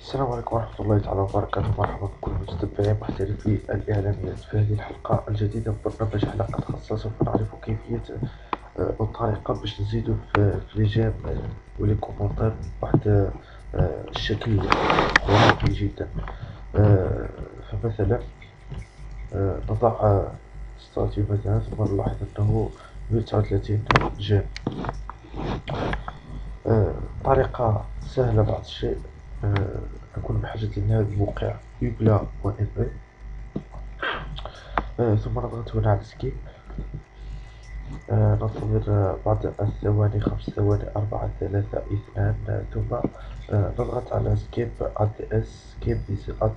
السلام عليكم ورحمة الله تعالى وبركاته. مرحبا بكل متتبعي محترفي الإعلانيات. في هذه الحلقة الجديدة من برنامج حلقة خاصة سوف نعرف كيفية والطريقة باش نزيدو في لي جيم ولي كومونتير بواحد الشكل خرافي جدا. فمثلا نضع ستاتيو مثلا، ثم نلاحظ أنه 139 جيم. طريقة سهلة بعض الشيء. نكون بحاجة لهذا الموقع يوبلا .me. ثم نضغط هنا على سكيب. ننتظر بعض الثواني، 5 ثواني، 4 3 2. ثم نضغط على سكيب ADS سكيب ديس اد.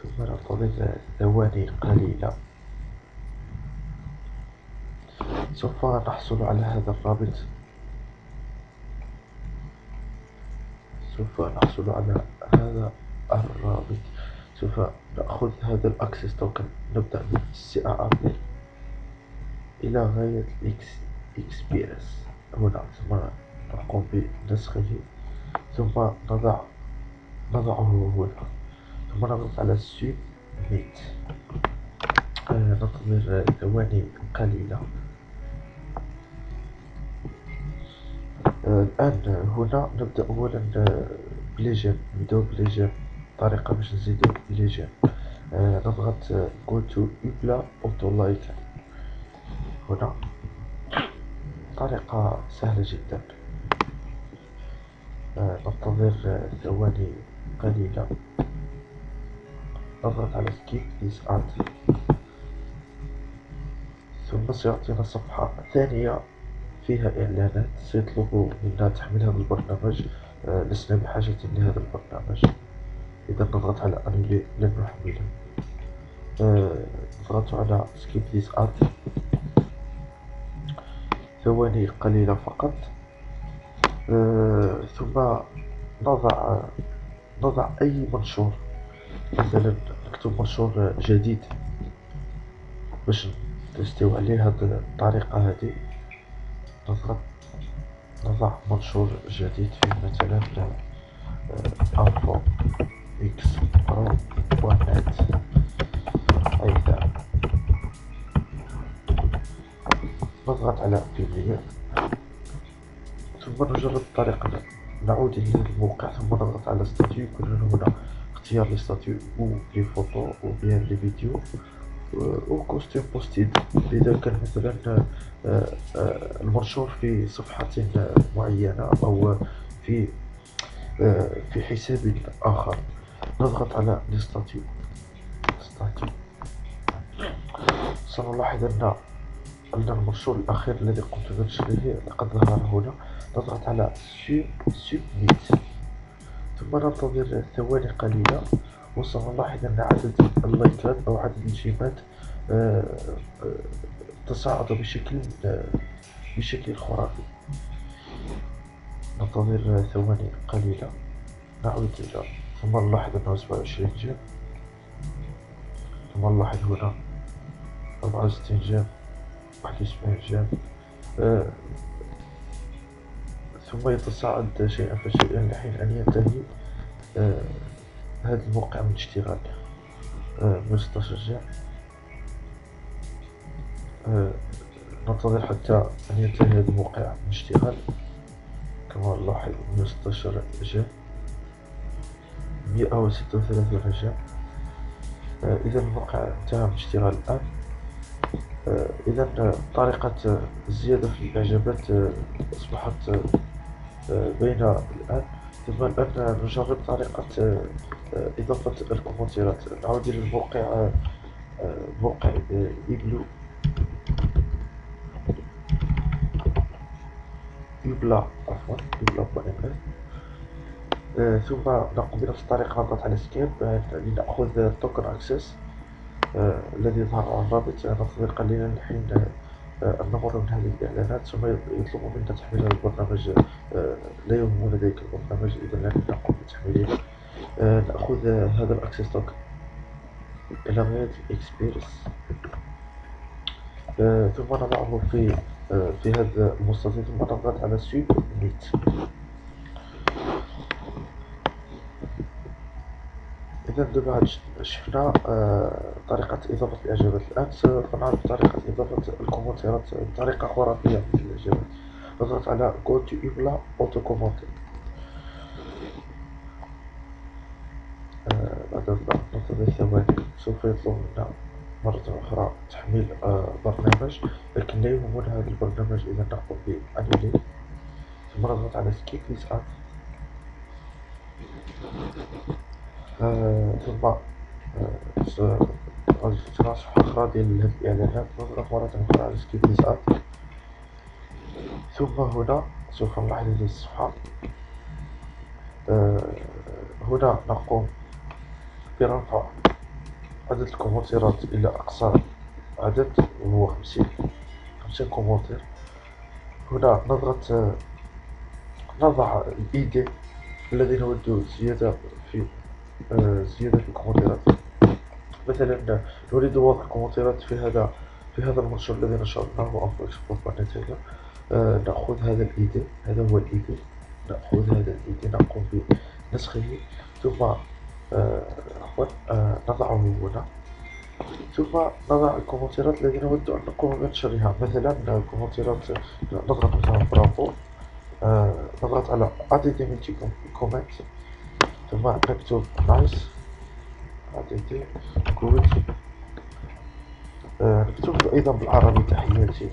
ثم ننتظر ثواني قليلة. سوف نحصل على هذا الرابط. سوف نأخذ هذا الأكسس توكن. نبدأ من CRR إلى غاية XPS هنا، ثم نقوم بنسخه، ثم نضعه هنا، ثم نضغط على Submit. ننتظر ثواني قليلة. الآن هنا نبدأ أولا بليجن. نبدأ بليجن. طريقة باش نزيدو ليجن، نضغط Go to Ubla Auto Like هنا. طريقة سهلة جدا. ننتظر ثواني قليلة. نضغط على Skip This Ad، ثم سيعطينا صفحة ثانية فيها إعلانات. سيطلب منا تحميل هذا البرنامج. لسنا بحاجة لهذا البرنامج، إذا نضغط على أنولي لن نحمله. نضغط على Skip This Ad. ثواني قليلة فقط. ثم نضع أي منشور. مثلا نكتب منشور جديد باش نستوى عليه هذه الطريقة هذه. نضع منشور جديد فيه مثلا ألفا إكس برو ونت أيضا. نضغط على بيبليو، ثم نجرب الطريقة. نعود إلى الموقع، ثم نضغط على ستاتيو. يكون هنا اختيار لستاتيو أو لي فوتو أو بيان لي فيديو أو كوستيم بوستيد. إذا كان مثلا المنشور في صفحة معينة أو في حساب آخر. نضغط على ستاتيو. سنلاحظ أن المنشور الأخير الذي قمت بنشره لقد ظهر هنا. نضغط على Submit، ثم ننتظر ثواني قليلة، وسنلاحظ أن عدد اللايكات أو عدد الجيمات تصاعد بشكل خرافي. ننتظر ثواني قليلة. نعود إلى، ثم نلاحظ أنه 27 جيم، ثم نلاحظ هنا 64 جيم، 71 جيم. ثم يتصاعد شيئا فشيئا لحين أن ينتهي هذا الموقع من اشتغال. 16 جيم. ننتظر حتى أن ينتهي هذا الموقع من اشتغال. كما نلاحظ 116 جيم، 136 جيم. إذا الموقع انتهى من اشتغال الآن. إذا طريقة الزيادة في الإعجابات أصبحت بين الآن. ثم الآن نجرب طريقة إضافة الكومنتات. نعود إلى الموقع، موقع يوبلا .me. ثم نقوم بنفس الطريقة. نضغط على سكيب لنأخذ توكن أكسس الذي ظهر على الرابط. ننتظر قليلا لحين أن نمر من هذه الإعلانات، ثم يطلب منا تحميل هذا البرنامج. لا يهم لديك البرنامج، إذا لن نقوم بتحميله. نأخذ هذا الأكسس توكن إلى غاية إكسبيرس، ثم نضعه في هذا المستطيل، ثم نضغط على Submit. إذا دابا شفنا طريقة إضافة الإعجابات. الآن سوف نعرف طريقة إضافة الكومنتات بطريقة خرافية في الإعجابات. نضغط على Go to Ibla Auto Commenter. بعد ننتظر ثواني. سوف يطلب منا مرة أخرى تحميل برنامج، لكن لا يهمنا هذا البرنامج إذا نقوم بأنيلي، ثم نضغط على Skip This Ad. ثم غادي تفتح صفحة أخرى ديال هاد الإعلانات. نضغط مرة أخرى على Skip This Ad. ثم هنا سوف نلاحظ هذه الصفحة. هنا نقوم برفع عدد الكومنتات إلى أقصى عدد، وهو 50 كومنتير. هنا نضع الإيدي الذي نود زيادة في الكومنتات. مثلا نريد وضع كومنتات في هذا المنشور الذي نشرناه أنفو إكسبورت. نأخذ هذا الإيدي، هذا هو الإيدي، نأخذ هذا الإيدي نقوم بنسخه، ثم نضعه هنا، ثم نضع الكومنتات الذي نود أن نقوم بنشرها. مثلا الكومنتات نضغط مثلا برافو، نضغط على add multi comment، ثم نكتب نايس add good، نكتب أيضا بالعربي تحياتي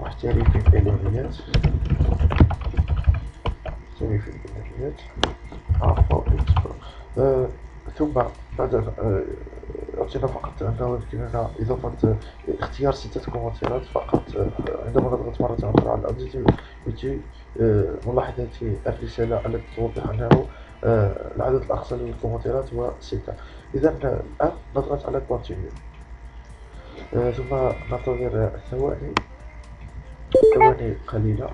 محترف في الإعلانيات، ثم بعد أعطينا فقط أنه يمكننا إضافة اختيار 6 كومنتات فقط. عندما نضغط مرة أخرى على الأداة نلاحظ هذه الرسالة التي توضح أنه العدد الأقصى للكومنتات هو 6. إذا الآن نضغط على Continue، ثم ننتظر ثواني قليلة.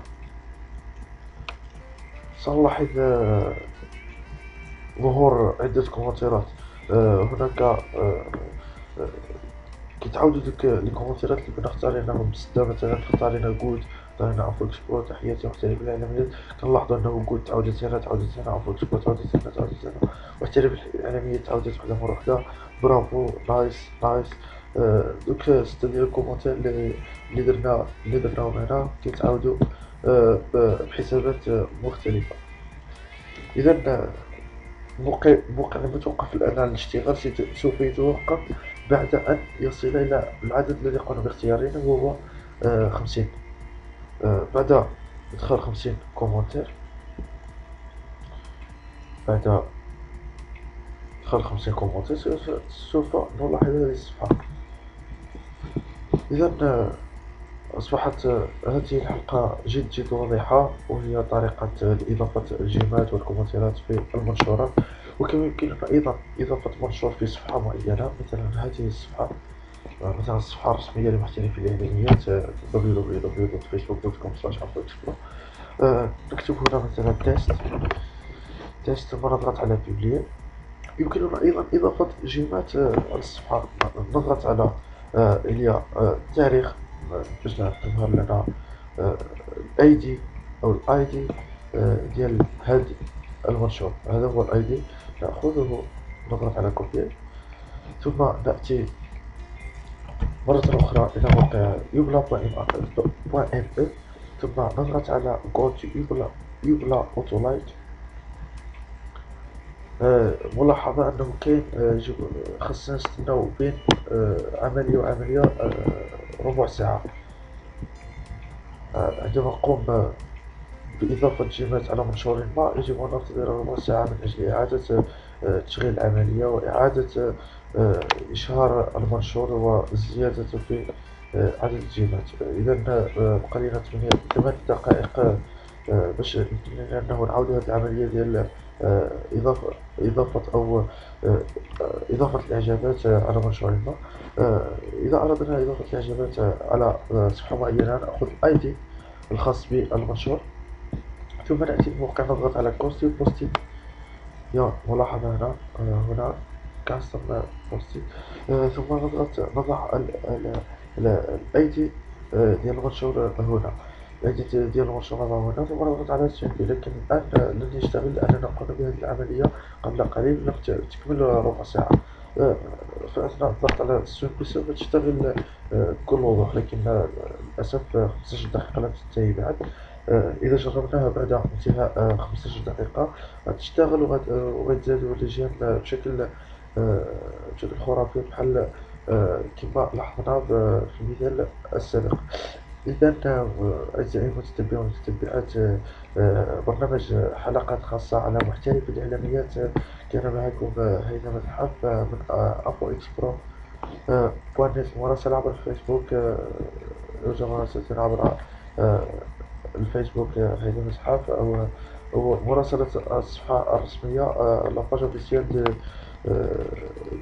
سنلاحظ ظهور عدة كومنتات. هناك كيتعاودوا دوك لي كومنتات اللي كنا اختاريناهم بزاف. مثلا اختارينا جود، اختارينا عفوا اكسبورت تحياتي محترف الإعلانيات، كنلاحظوا انه جود تعاودت هنا، عفوا اكسبورت تعاودت هنا، محترف الإعلانيات تعاودت وحده مرة وحده، برافو، نايس. دوك 6 ديال الكومنتات اللي درناهم هنا كيتعاودوا بحسابات مختلفة. إذا موقع المتوقف الآن عن الاشتغال سوف يتوقف بعد أن يصل إلى العدد الذي قمنا باختياره، وهو 50. بعد إدخال 50 كومنتير، سوف نلاحظ هذه الصفحة. إذا أصبحت هذه الحلقة جد واضحة، وهي طريقة إضافة الجيمات والكومنتات في المنشورات. وكما يمكننا أيضا إضافة منشور في صفحة معينة، مثلا هذه الصفحة، مثلا الصفحة الرسمية لمحترفي الإعلانيات www.facebook.com/afroexplore. نكتب هنا مثلا تيست، ثم نضغط على بيبليي. يمكننا أيضا إضافة جيمات على الصفحة. نضغط على إليا تاريخ باش تظهر لنا الايدي او الايدي ديال هاد المنشور. هذا هو الايدي، ناخذه، نضغط على كوبي، ثم ناتي مرة أخرى إلى موقع ibla.me، ثم نضغط على Go to Ibla Autolite. ملاحظة أنه كاين خاصنا نستناو بين عملية وعملية ربع ساعة. عندما نقوم بإضافة جيمات على منشور ما، يجب أن ننتظر ربع ساعة من أجل إعادة تشغيل العملية وإعادة إشهار المنشور وزيادة في عدد الجيمات. إذا بقى لنا 8 دقائق باش يمكننا أنه نعاود هذه العملية ديال إضافة الإعجابات على منشور ما. إذا أردنا إضافة الإعجابات على صفحة معينة، نأخذ الآيدي الخاص بالمنشور، ثم نأتي الموقع، نضغط على كونستيو بوستي. ملاحظة هنا كاستم بوستي، ثم نضع الأيدي ديال المنشور هنا. الإعداد ديال المنشورات هنا ثم نضغط على التنفيذ. لكن الآن لن يشتغل لأننا قمنا بهذه العملية قبل قليل، لم تكمل ربع ساعة. فأثناء الضغط على التنفيذ سوف تشتغل بكل وضوح، لكن للأسف 15 دقيقة لم تنتهي بعد. إذا جربناها بعد انتهاء 15 دقيقة غتشتغل وغتزاد الأجيال آه، بشكل خرافي، بحال كما لاحظنا في المثال السابق. إذا أعزائي المتتبعون والمتتبعات، برنامج حلقات خاصة على محترف الإعلانيات. كان معكم هيثم الحف من أبو إكس برو بوانيت. مراسلة عبر الفيسبوك، يرجى مراسلتنا عبر آه، الفيسبوك هيثم الحف، أو مراسلة الصفحة الرسمية لا باج اوفيسيال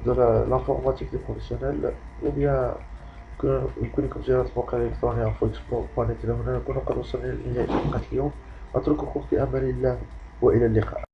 دو لانفورماتيك دي بروفيسيونيل، ou bien يمكنكم زيارة موقع إلكتروني أو فويكس.net. إلى هنا نكون قد وصلنا لنهاية حلقة اليوم. أترككم في أمان الله وإلى اللقاء.